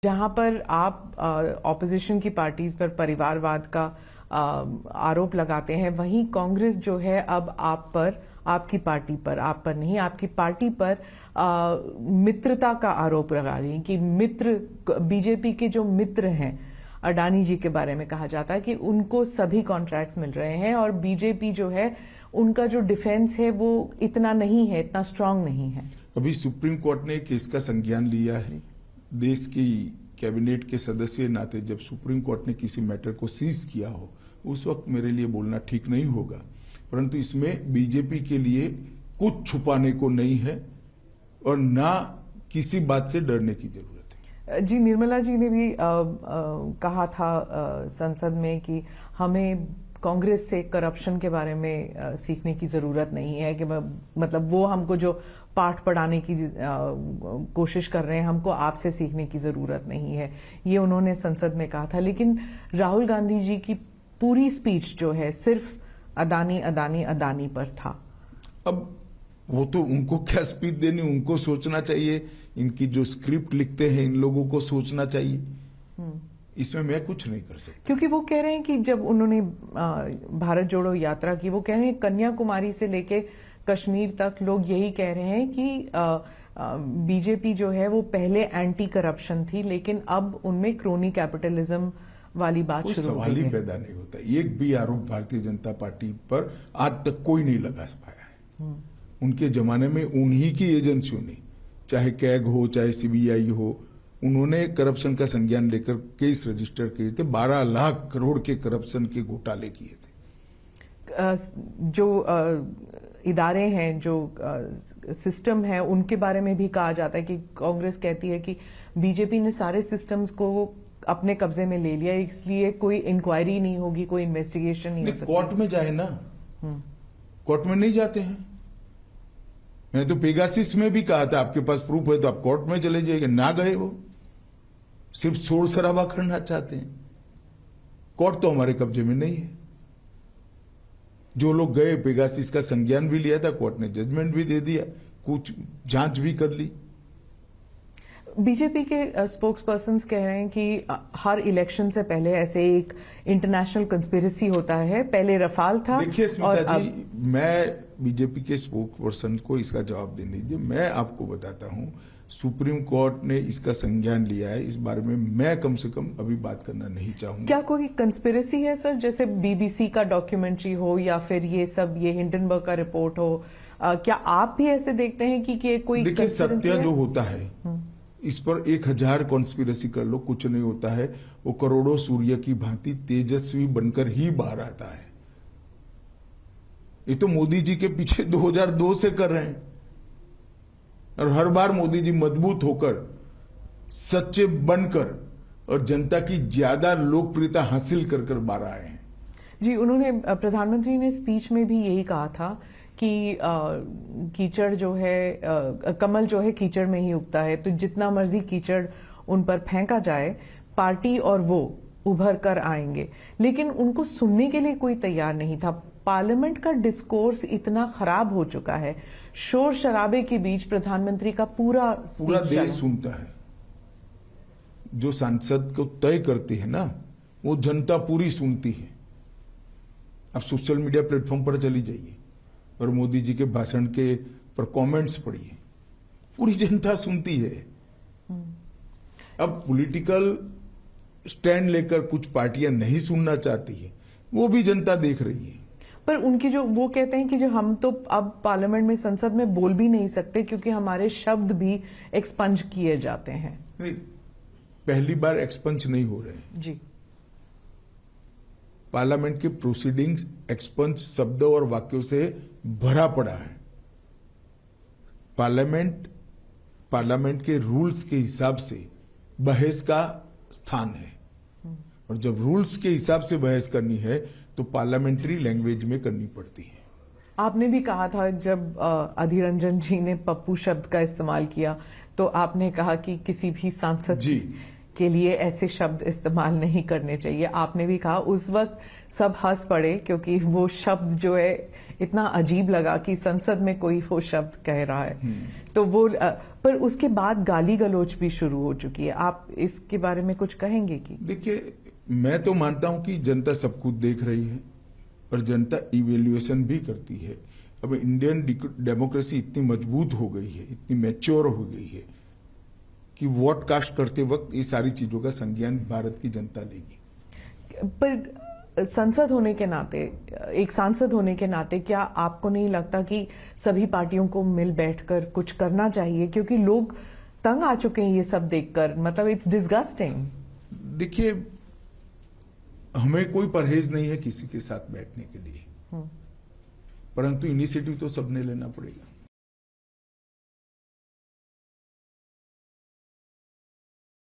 जहां पर आप ऑपोजिशन की पार्टीज पर परिवारवाद का आरोप लगाते हैं, वहीं कांग्रेस जो है अब आप पर, आपकी पार्टी पर, आप पर नहीं, आपकी पार्टी पर मित्रता का आरोप लगा रही है कि मित्र, बीजेपी के जो मित्र हैं, अडानी जी के बारे में कहा जाता है कि उनको सभी कॉन्ट्रैक्ट्स मिल रहे हैं और बीजेपी जो है उनका जो डिफेंस है वो इतना नहीं है, इतना स्ट्रांग नहीं है। अभी सुप्रीम कोर्ट ने केस का संज्ञान लिया है। देश की कैबिनेट के सदस्य नाते जब सुप्रीम कोर्ट ने किसी मैटर को सीज किया हो, उस वक्त मेरे लिए बोलना ठीक नहीं होगा, परंतु इसमें बीजेपी के लिए कुछ छुपाने को नहीं है और ना किसी बात से डरने की जरूरत है। जी, निर्मला जी ने भी कहा था संसद में कि हमें कांग्रेस से करप्शन के बारे में सीखने की जरूरत नहीं है, कि मतलब वो हमको जो पाठ पढ़ाने की कोशिश कर रहे हैं, हमको आपसे सीखने की जरूरत नहीं है, ये उन्होंने संसद में कहा था। लेकिन राहुल गांधी जी की पूरी स्पीच जो है सिर्फ अदानी अदानी अदानी पर था। अब वो तो उनको क्या स्पीच देनी, उनको सोचना चाहिए। इनकी जो स्क्रिप्ट लिखते हैं इन लोगों को सोचना चाहिए, इसमें मैं कुछ नहीं कर सकता। क्योंकि वो कह रहे हैं कि जब उन्होंने भारत जोड़ो यात्रा की, वो कह रहे हैं कन्याकुमारी से लेके कश्मीर तक लोग यही कह रहे हैं कि बीजेपी जो है वो पहले एंटी करप्शन थी, लेकिन अब उनमें क्रोनी कैपिटलिज्म वाली बात शुरू हो गई है। सवाल ही पैदा नहीं होता। एक भी आरोप भारतीय जनता पार्टी पर आज तक कोई नहीं लगा पाया है। उनके जमाने में उन्हीं की एजेंसियों ने, चाहे कैग हो चाहे सीबीआई हो, उन्होंने करप्शन का संज्ञान लेकर केस रजिस्टर किए थे। 12 लाख करोड़ के करप्शन के घोटाले किए थे। जो इदारे हैं, जो सिस्टम है, उनके बारे में भी कहा जाता है कि कांग्रेस कहती है कि बीजेपी ने सारे सिस्टम्स को अपने कब्जे में ले लिया, इसलिए कोई इंक्वायरी नहीं होगी, कोई इन्वेस्टिगेशन नहीं हो सकती। कोर्ट में जाए ना, कोर्ट में नहीं जाते हैं। मैंने तो पेगासिस में भी कहा था आपके पास प्रूफ है तो आप कोर्ट में चले जाइए, ना गए। वो सिर्फ शोर शराबा करना चाहते हैं। कोर्ट तो हमारे कब्जे में नहीं है। जो लोग गए, पेगासिस का संज्ञान भी लिया था, कोर्ट ने जजमेंट भी दे दिया, कुछ जांच भी कर ली। बीजेपी के स्पोक्स पर्सन्स कह रहे हैं कि हर इलेक्शन से पहले ऐसे एक इंटरनेशनल कंस्पिरेसी होता है। पहले रफाल था। देखिए स्मिता जी, मैं बीजेपी के स्पोक्स पर्सन को इसका जवाब देने दीजिए। मैं आपको बताता हूं, सुप्रीम कोर्ट ने इसका संज्ञान लिया है। इस बारे में मैं कम से कम अभी बात करना नहीं चाहूंगा। क्या कोई कंस्पिरेसी है सर, जैसे बीबीसी का डॉक्यूमेंट्री हो या फिर ये सब, ये हिंडनबर्ग का रिपोर्ट हो, क्या आप भी ऐसे देखते हैं कि कोई? देखिए, सत्य जो होता है इस पर 1000 कॉन्स्पिरेसी कर लो, कुछ नहीं होता है। वो करोड़ों सूर्य की भांति तेजस्वी बनकर ही बाहर आता है। ये तो मोदी जी के पीछे 2002 से कर रहे हैं और हर बार मोदी जी मजबूत होकर, सच्चे बनकर और जनता की ज्यादा लोकप्रियता हासिल कर कर बाहर आए हैं। जी, उन्होंने, प्रधानमंत्री ने स्पीच में भी यही कहा था कि कीचड़ जो है, कमल जो है कीचड़ में ही उगता है, तो जितना मर्जी कीचड़ उन पर फेंका जाए, पार्टी और वो उभर कर आएंगे। लेकिन उनको सुनने के लिए कोई तैयार नहीं था। पार्लियामेंट का डिस्कोर्स इतना खराब हो चुका है, शोर शराबे के बीच प्रधानमंत्री का पूरा देश सुनता है। जो सांसद को तय करते हैं ना, वो जनता पूरी सुनती है। आप सोशल मीडिया प्लेटफॉर्म पर चली जाइए और मोदी जी के भाषण के पर कमेंट्स पढ़िए, पूरी जनता सुनती है। अब पॉलिटिकल स्टैंड लेकर कुछ पार्टियां नहीं सुनना चाहती है, वो भी जनता देख रही है। पर उनकी जो, वो कहते हैं कि जो हम तो अब पार्लियामेंट में, संसद में बोल भी नहीं सकते क्योंकि हमारे शब्द भी एक्सपंज किए जाते हैं। नहीं, पहली बार एक्सपंज नहीं हो रहे जी। पार्लियामेंट के प्रोसीडिंग्स एक्सपंज शब्दों और वाक्यों से भरा पड़ा है। पार्लियामेंट के रूल्स के हिसाब से बहस का स्थान है, और जब रूल्स के हिसाब से बहस करनी है तो पार्लियामेंट्री लैंग्वेज में करनी पड़ती है। आपने भी कहा था, जब अधीर रंजन जी ने पप्पू शब्द का इस्तेमाल किया, तो आपने कहा कि किसी भी सांसद जी, के लिए ऐसे शब्द इस्तेमाल नहीं करने चाहिए। आपने भी कहा उस वक्त सब हंस पड़े क्योंकि वो शब्द जो है इतना अजीब लगा कि संसद में कोई वो शब्द कह रहा है। तो वो पर उसके बाद गाली गलौज भी शुरू हो चुकी है। आप इसके बारे में कुछ कहेंगे कि? देखिए, मैं तो मानता हूं कि जनता सब कुछ देख रही है और जनता इवेल्युएशन भी करती है। अब इंडियन डेमोक्रेसी इतनी मजबूत हो गई है, इतनी मैच्योर हो गई है कि वोट कास्ट करते वक्त ये सारी चीजों का संज्ञान भारत की जनता लेगी। पर संसद होने के नाते, एक सांसद होने के नाते, क्या आपको नहीं लगता कि सभी पार्टियों को मिल बैठकर कुछ करना चाहिए? क्योंकि लोग तंग आ चुके हैं ये सब देखकर, मतलब इट्स डिस्गस्टिंग। देखिए, हमें कोई परहेज नहीं है किसी के साथ बैठने के लिए, परंतु इनिशिएटिव तो सबने लेना पड़ेगा।